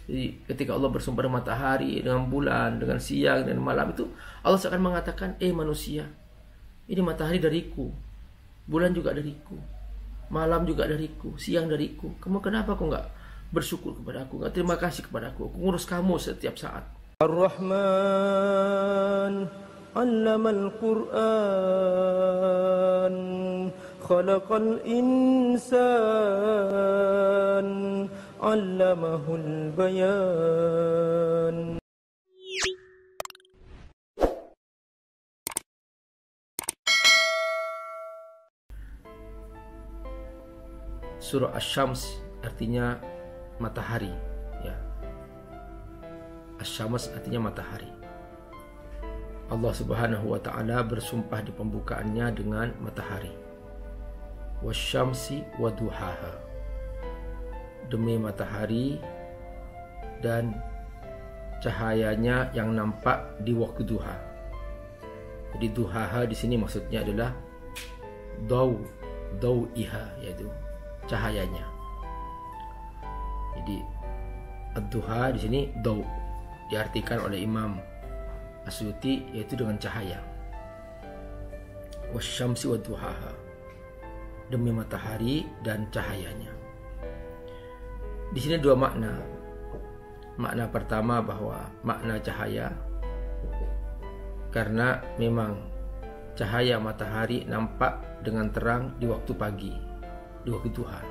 Jadi ketika Allah bersumpah dengan matahari, dengan bulan, dengan siang dan malam itu, Allah akan mengatakan, manusia, ini matahari dariku, bulan juga dariku, malam juga dariku, siang dariku. Kamu kenapa kok nggak bersyukur kepada aku, nggak terima kasih kepada aku? Aku ngurus kamu setiap saat. Ar-Rahman 'allamal Qur'an, khalaqal insan, 'allamahul bayan. Surah Asy-Syams artinya matahari, ya. Asy-Syams artinya matahari. Allah Subhanahu wa taala bersumpah di pembukaannya dengan matahari. Wasyamsi waduhaha. Demi matahari dan cahayanya yang nampak di waktu duha. Jadi duhaha di sini maksudnya adalah dau'iha, yaitu cahayanya. Jadi ad-duha di sini dau diartikan oleh Imam Asyuti yaitu dengan cahaya. Wasyamsi waduhaha, demi matahari dan cahayanya. Di sini dua makna. Makna pertama bahwa makna cahaya, karena memang cahaya matahari nampak dengan terang di waktu pagi, di waktu duha.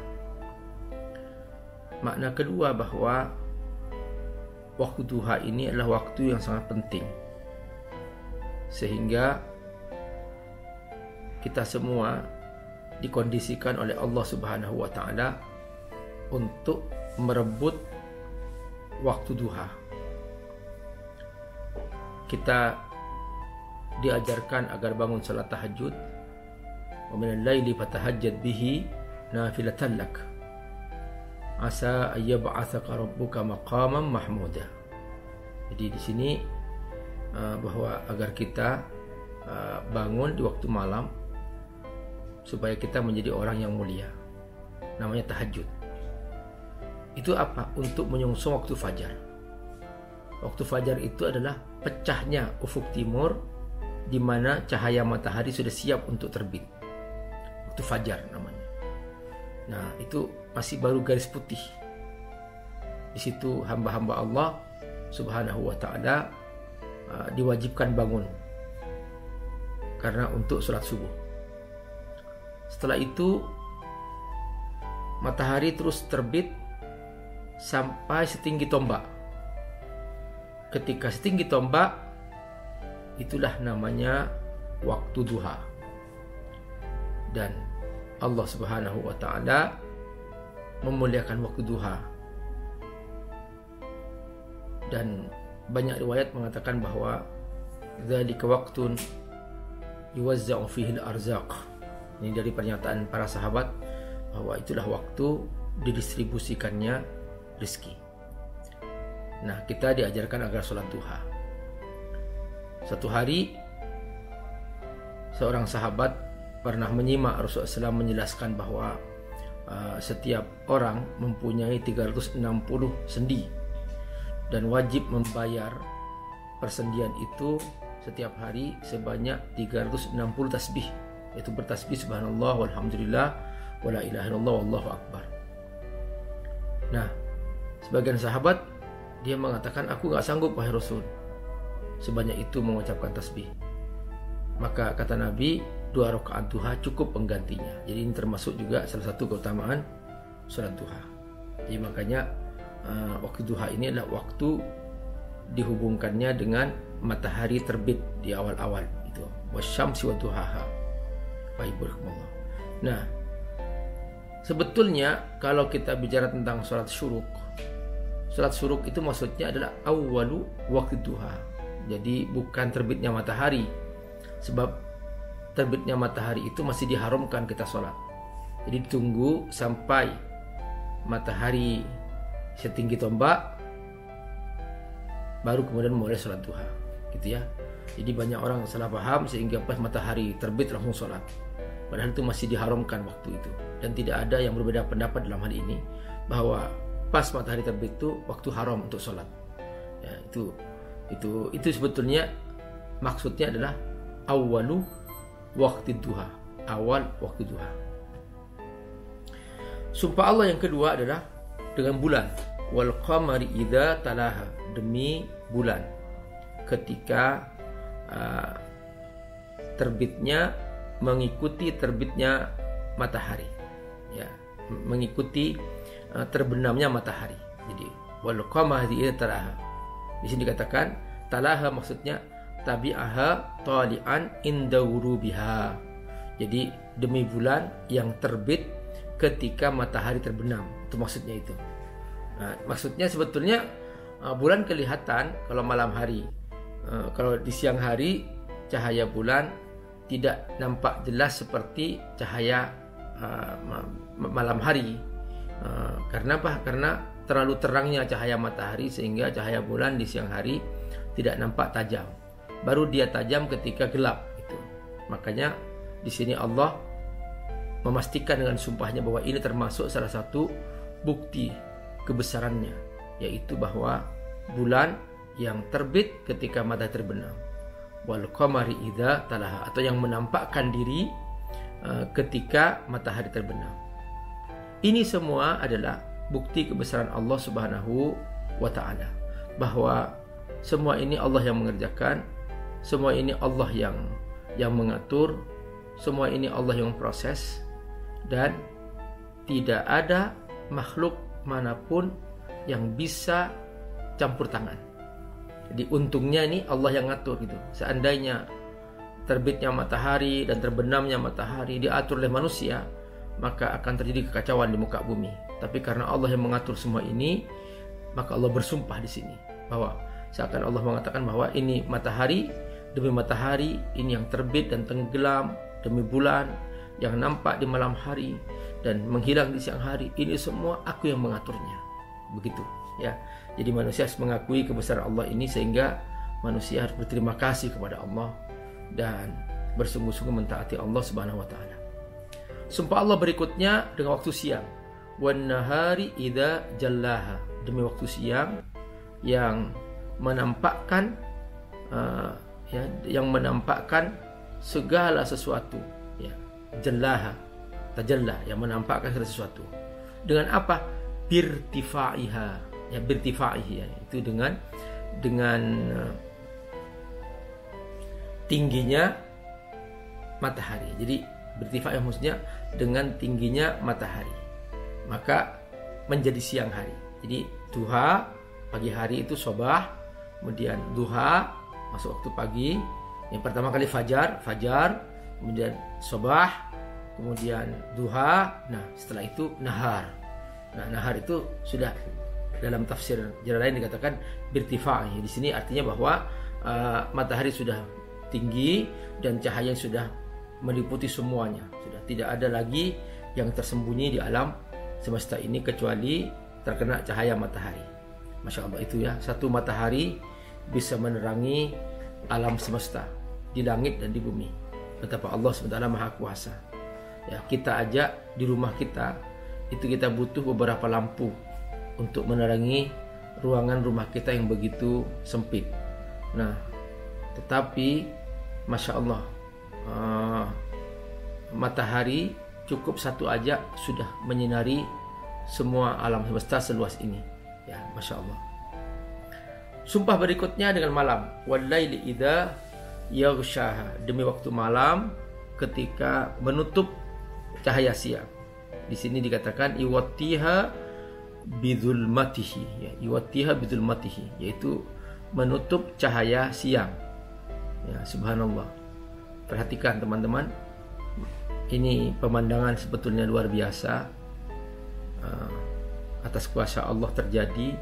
Makna kedua bahwa waktu duha ini adalah waktu yang sangat penting, sehingga kita semua dikondisikan oleh Allah Subhanahu wa taala untuk merebut waktu duha. Kita diajarkan agar bangun salat tahajud, wa minal laili fatahajjad bihi nafilatan lak, asa ayyab'atsaka rabbuka maqaman mahmuda. Jadi di sini bahwa agar kita bangun di waktu malam supaya kita menjadi orang yang mulia. Namanya tahajud. Itu apa? Untuk menyongsong waktu fajar. Waktu fajar itu adalah pecahnya ufuk timur, di mana cahaya matahari sudah siap untuk terbit. Waktu fajar namanya. Nah, itu masih baru garis putih. Di situ hamba-hamba Allah Subhanahu wa taala diwajibkan bangun karena untuk sholat subuh. Setelah itu matahari terus terbit sampai setinggi tombak. Ketika setinggi tombak, itulah namanya waktu duha. Dan Allah Subhanahu wa taala memuliakan waktu duha. Dan banyak riwayat mengatakan bahwa dzalika waqtun yuwazza'u fihi al-arzaq. Ini dari pernyataan para sahabat bahwa itulah waktu didistribusikannya rezeki. Nah, kita diajarkan agar sholat duha. Satu hari seorang sahabat pernah menyimak Rasulullah SAW menjelaskan bahwa setiap orang mempunyai 360 sendi dan wajib membayar persendian itu setiap hari sebanyak 360 tasbih, yaitu bertasbih subhanallah walhamdulillah wala ilaha illallah wallahu akbar. Nah, sebagian sahabat dia mengatakan, aku gak sanggup wahai Rasul sebanyak itu mengucapkan tasbih. Maka kata Nabi, 2 rakaat duha cukup penggantinya. Jadi ini termasuk juga salah satu keutamaan sholat duha. Jadi makanya waktu duha ini adalah waktu dihubungkannya dengan matahari terbit di awal-awal itu. Wasyamsi waduhaha. Wa'iburakumullah. Nah, sebetulnya kalau kita bicara tentang sholat syuruk itu maksudnya adalah awwalu waktu duha. Jadi bukan terbitnya matahari, sebab terbitnya matahari itu masih diharamkan kita sholat. Jadi tunggu sampai matahari setinggi tombak, baru kemudian mulai sholat duha, gitu ya. Jadi banyak orang salah paham sehingga pas matahari terbit langsung sholat, padahal itu masih diharamkan waktu itu. Dan tidak ada yang berbeda pendapat dalam hal ini, bahwa pas matahari terbit itu waktu haram untuk sholat. Ya, itu sebetulnya maksudnya adalah awalu waktu duha, awal waktu duha. Sumpah Allah yang kedua adalah dengan bulan. Wal qamari idza talaha, demi bulan ketika terbitnya mengikuti terbitnya matahari, ya, mengikuti terbenamnya matahari. Jadi wal qamari idza talaha, di sini dikatakan talaha maksudnya tabi'aha tali'an inda wurubiha. Jadi demi bulan yang terbit ketika matahari terbenam, itu maksudnya itu. Nah, maksudnya sebetulnya bulan kelihatan kalau malam hari. Kalau di siang hari cahaya bulan tidak nampak jelas seperti cahaya malam hari. Karena apa? Karena terlalu terangnya cahaya matahari sehingga cahaya bulan di siang hari tidak nampak tajam. Baru dia tajam ketika gelap itu. Makanya di sini Allah memastikan dengan sumpahnya bahwa ini termasuk salah satu bukti kebesarannya, yaitu bahwa bulan yang terbit ketika matahari terbenam, wal qamari idza talaha, atau yang menampakkan diri ketika matahari terbenam. Ini semua adalah bukti kebesaran Allah Subhanahu wa taala, bahwa semua ini Allah yang mengerjakan, semua ini Allah yang mengatur, semua ini Allah yang proses, dan tidak ada makhluk manapun yang bisa campur tangan. Jadi untungnya ini Allah yang ngatur gitu. Seandainya terbitnya matahari dan terbenamnya matahari diatur oleh manusia, maka akan terjadi kekacauan di muka bumi. Tapi karena Allah yang mengatur semua ini, maka Allah bersumpah di sini bahwa seakan Allah mengatakan bahwa ini matahari demi matahari, ini yang terbit dan tenggelam, demi bulan yang nampak di malam hari dan menghilang di siang hari, ini semua aku yang mengaturnya. Begitu, ya. Jadi manusia harus mengakui kebesaran Allah ini, sehingga manusia harus berterima kasih kepada Allah dan bersungguh-sungguh mentaati Allah Subhanahu wa taala. Sumpah Allah berikutnya dengan waktu siang. Wan nahari idza jallaha, demi waktu siang yang menampakkan yang menampakkan segala sesuatu, ya. Jallaha, tajalla, yang menampakkan segala sesuatu. Dengan apa? Birtifaiha, ya, birtifaihi, ya, itu dengan tingginya matahari. Jadi birtifaiha maksudnya dengan tingginya matahari, maka menjadi siang hari. Jadi duha, pagi hari itu sobah, kemudian duha masuk waktu pagi, yang pertama kali fajar, kemudian sobah, kemudian duha. Nah, setelah itu nahar. Nah, nahar itu sudah dalam tafsir jalan lain dikatakan birtifai. Di sini artinya bahwa matahari sudah tinggi dan cahaya sudah meliputi semuanya. Sudah tidak ada lagi yang tersembunyi di alam semesta ini kecuali terkena cahaya matahari. Masya Allah, itu ya, satu matahari bisa menerangi alam semesta di langit dan di bumi. Betapa Allah SWT Maha Kuasa. Ya, kita aja di rumah kita itu kita butuh beberapa lampu untuk menerangi ruangan rumah kita yang begitu sempit. Nah, tetapi Masya Allah, matahari cukup satu aja sudah menyinari semua alam semesta seluas ini. Ya, Masya Allah. Sumpah berikutnya dengan malam. Walaili idza yaghshaha, demi waktu malam ketika menutup cahaya siang. Di sini dikatakan iwattiha bidzulmatihi, ya, iwattiha bidzulmatihi, yaitu menutup cahaya siang. Ya, subhanallah. Perhatikan teman-teman, ini pemandangan sebetulnya luar biasa. Atas kuasa Allah terjadi,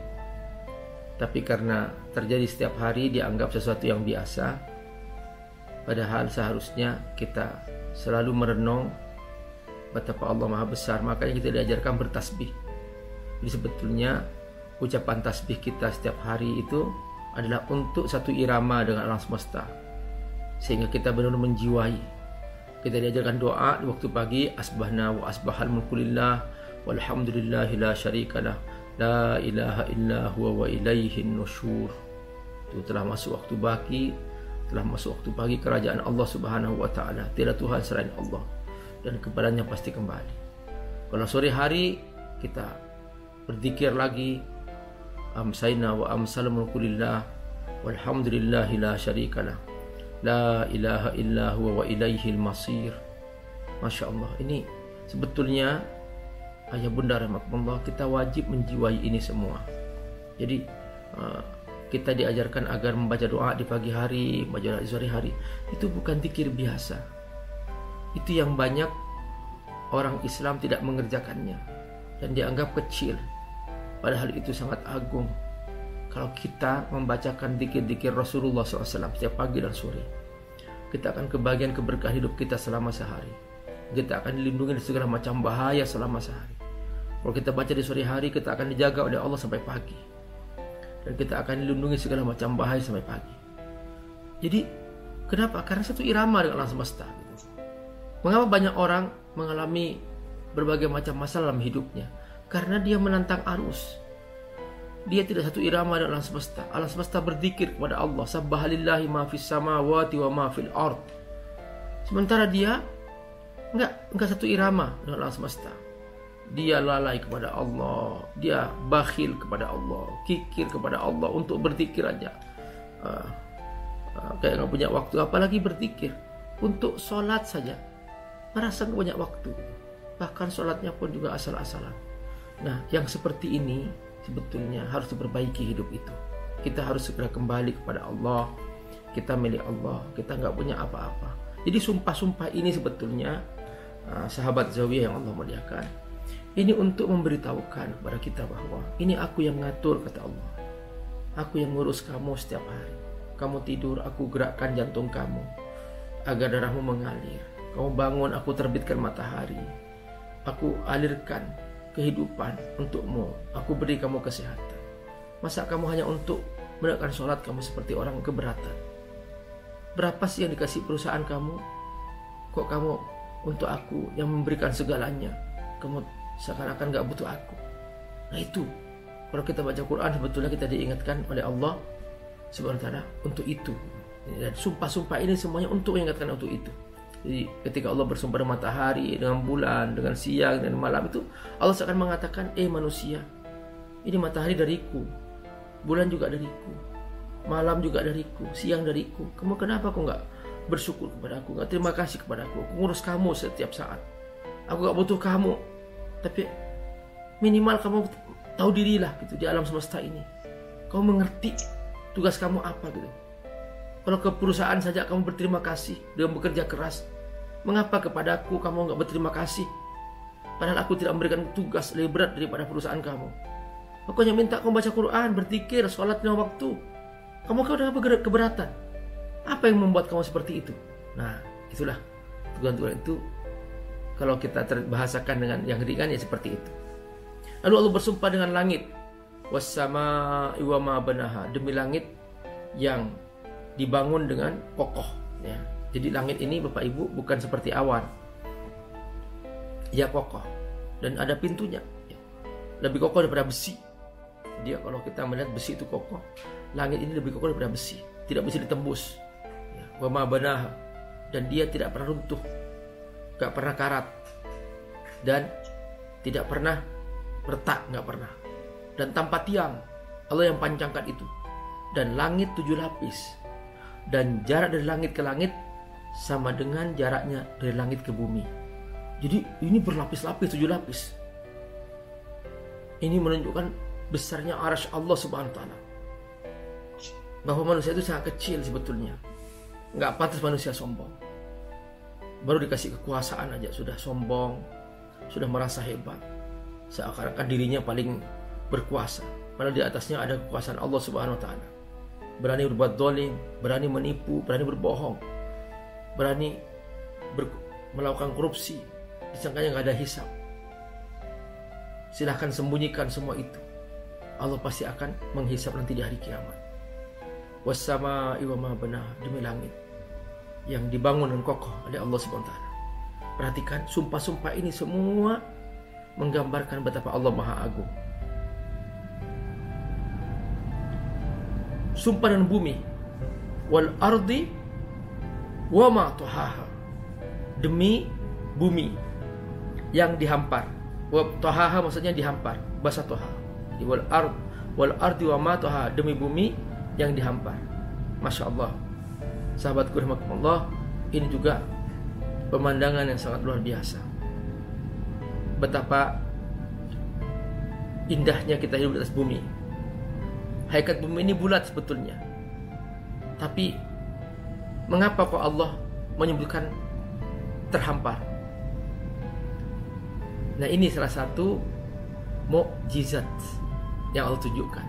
tapi karena terjadi setiap hari dianggap sesuatu yang biasa, padahal seharusnya kita selalu merenung betapa Allah Maha Besar. Makanya kita diajarkan bertasbih. Jadi sebetulnya ucapan tasbih kita setiap hari itu adalah untuk satu irama dengan alam semesta, sehingga kita benar-benar menjiwai. Kita diajarkan doa di waktu pagi, asbahna wa asbahal mulku lillah walhamdulillahi la syarikalah La ilaha illa huwa wa ilaihin nusyur. Itu telah masuk waktu baki, telah masuk waktu pagi kerajaan Allah Subhanahu wa taala. Tiada Tuhan selain Allah dan kepadanya pasti kembali. Kalau sore hari kita berzikir lagi, amsayna wa amsal mulkulillah walhamdulillahi la syarikalah. La ilaha illa huwa wa ilaihil masir. Masya Allah, ini sebetulnya ayah bunda rahmatullah, kita wajib menjiwai ini semua. Jadi kita diajarkan agar membaca doa di pagi hari, membaca doa di sore hari. Itu bukan zikir biasa. Itu yang banyak orang Islam tidak mengerjakannya dan dianggap kecil. Padahal itu sangat agung. Kalau kita membacakan zikir-zikir Rasulullah SAW setiap pagi dan sore, kita akan kebagian keberkahan hidup kita selama sehari. Kita akan dilindungi dari segala macam bahaya selama sehari. Kalau kita baca di sore hari, kita akan dijaga oleh Allah sampai pagi. Dan kita akan dilindungi segala macam bahaya sampai pagi. Jadi, kenapa? Karena satu irama dengan alam semesta. Mengapa banyak orang mengalami berbagai macam masalah dalam hidupnya? Karena dia menantang arus. Dia tidak satu irama dengan alam semesta. Alam semesta berzikir kepada Allah. Sabbahalillahi ma fis samawati wa ma fil ard. Sementara dia enggak satu irama dengan alam semesta. Dia lalai kepada Allah, dia bakhil kepada Allah, kikir kepada Allah untuk berzikir aja. Kayak nggak punya waktu, apalagi berzikir. Untuk sholat saja merasa nggak banyak waktu. Bahkan sholatnya pun juga asal-asalan. Nah, yang seperti ini sebetulnya harus diperbaiki hidup itu. Kita harus segera kembali kepada Allah. Kita milik Allah, kita nggak punya apa-apa. Jadi sumpah-sumpah ini sebetulnya sahabat Zawiyah yang Allah muliakan, ini untuk memberitahukan kepada kita bahwa ini aku yang ngatur, kata Allah. Aku yang ngurus kamu setiap hari. Kamu tidur, aku gerakkan jantung kamu agar darahmu mengalir. Kamu bangun, aku terbitkan matahari. Aku alirkan kehidupan untukmu. Aku beri kamu kesehatan. Masa kamu hanya untuk menegakkan sholat kamu seperti orang keberatan? Berapa sih yang dikasih perusahaan kamu? Kok kamu untuk aku yang memberikan segalanya, kamu seakan-akan gak butuh aku? Nah itu, kalau kita baca Quran sebetulnya kita diingatkan oleh Allah Subhanahu wa ta'ala untuk itu. Dan sumpah-sumpah ini semuanya untuk mengingatkan untuk itu. Jadi ketika Allah bersumpah dengan matahari, dengan bulan, dengan siang dan malam, itu Allah akan mengatakan, manusia, ini matahari dariku, bulan juga dariku, malam juga dariku, siang dariku. Kamu kenapa kok nggak bersyukur kepada aku, nggak terima kasih kepada aku? Aku ngurus kamu setiap saat. Aku nggak butuh kamu, tapi minimal kamu tahu dirilah gitu di alam semesta ini. Kamu mengerti tugas kamu apa gitu. Kalau ke perusahaan saja kamu berterima kasih dengan bekerja keras, mengapa kepadaku kamu nggak berterima kasih? Padahal aku tidak memberikan tugas lebih berat daripada perusahaan kamu. Aku hanya minta kamu baca Quran, berzikir, sholat lima waktu. Kamu udah keberatan. Apa yang membuat kamu seperti itu? Nah, itulah tugas-tugas itu. Kalau kita terbahasakan dengan yang ringan ya seperti itu. Lalu Allah bersumpah dengan langit, wassama'i wa ma banaha, demi langit yang dibangun dengan kokoh. Ya. Jadi langit ini Bapak Ibu bukan seperti awan. Ya kokoh dan ada pintunya. Ya. Lebih kokoh daripada besi. Dia kalau kita melihat besi itu kokoh, langit ini lebih kokoh daripada besi, tidak bisa ditembus. Ya. Wa ma banaha, dan dia tidak pernah runtuh, gak pernah karat, dan tidak pernah retak, gak pernah, dan tanpa tiang. Allah yang pancangkan itu. Dan langit 7 lapis, dan jarak dari langit ke langit sama dengan jaraknya dari langit ke bumi. Jadi ini berlapis-lapis, 7 lapis. Ini menunjukkan besarnya arasy Allah Subhanahu wa ta'ala, bahwa manusia itu sangat kecil sebetulnya. Gak pantas manusia sombong. Baru dikasih kekuasaan aja sudah sombong, sudah merasa hebat, seakan-akan dirinya paling berkuasa, padahal di atasnya ada kekuasaan Allah Subhanahu wa ta'ala. Berani berbuat zalim, berani menipu, berani berbohong, berani melakukan korupsi, disangkanya gak ada hisab. Silahkan sembunyikan semua itu, Allah pasti akan menghisab nanti di hari kiamat. Wassama'i wa ma banaha, demi langit yang dibangun dan kokoh oleh Allah Subhanahu wa ta'ala. Perhatikan, sumpah-sumpah ini semua menggambarkan betapa Allah Maha Agung. sumpah dengan bumi, wal ardi wa ma tahaha, demi bumi yang dihampar. Wa tahaha maksudnya dihampar, bahasa taha. Wal ardi wa ma tahaha, demi bumi yang dihampar. Masya Allah, sahabatku rahimakumullah, ini juga pemandangan yang sangat luar biasa. Betapa indahnya kita hidup di atas bumi. Hakikat bumi ini bulat sebetulnya, tapi mengapa kok Allah menyebutkan terhampar? Nah, ini salah satu mukjizat yang Allah tunjukkan,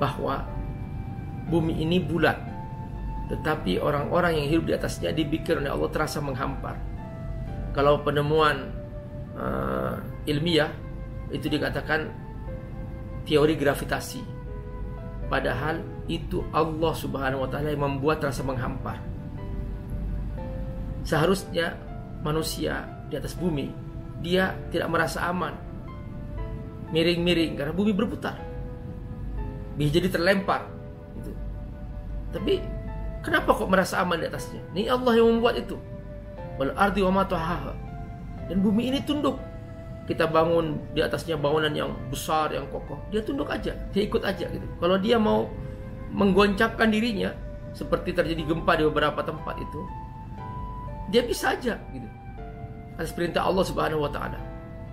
bahwa bumi ini bulat, tetapi orang-orang yang hidup di atasnya dibikin oleh Allah terasa menghampar. Kalau penemuan ilmiah itu dikatakan teori gravitasi, padahal itu Allah Subhanahu wa Ta'ala yang membuat terasa menghampar. Seharusnya manusia di atas bumi dia tidak merasa aman, miring-miring karena bumi berputar, bisa jadi terlempar gitu. Tapi kenapa kok merasa aman di atasnya? Ini Allah yang membuat itu. Wal ardi wa ma tahaha. Dan bumi ini tunduk. Kita bangun di atasnya bangunan yang besar, yang kokoh, dia tunduk aja, dia ikut aja gitu. Kalau dia mau menggoncangkan dirinya, seperti terjadi gempa di beberapa tempat itu, dia bisa aja gitu, atas perintah Allah Subhanahu wa Ta'ala.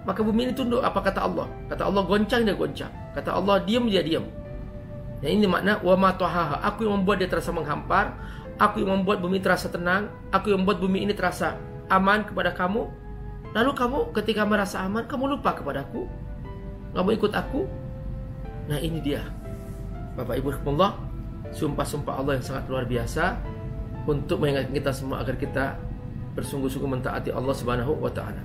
Maka bumi ini tunduk. Apa kata Allah? Kata Allah goncang, dia goncang. Kata Allah diam, dia diam. Nah, ini makna wa ma tahaha. Aku yang membuat dia terasa menghampar, aku yang membuat bumi terasa tenang, aku yang membuat bumi ini terasa aman kepada kamu. Lalu kamu ketika merasa aman, kamu lupa kepadaku, kamu ikut aku. Nah, ini dia, Bapak Ibu rahimakumullah, sumpah-sumpah Allah yang sangat luar biasa untuk mengingatkan kita semua agar kita bersungguh-sungguh mentaati Allah Subhanahu wa Ta'ala.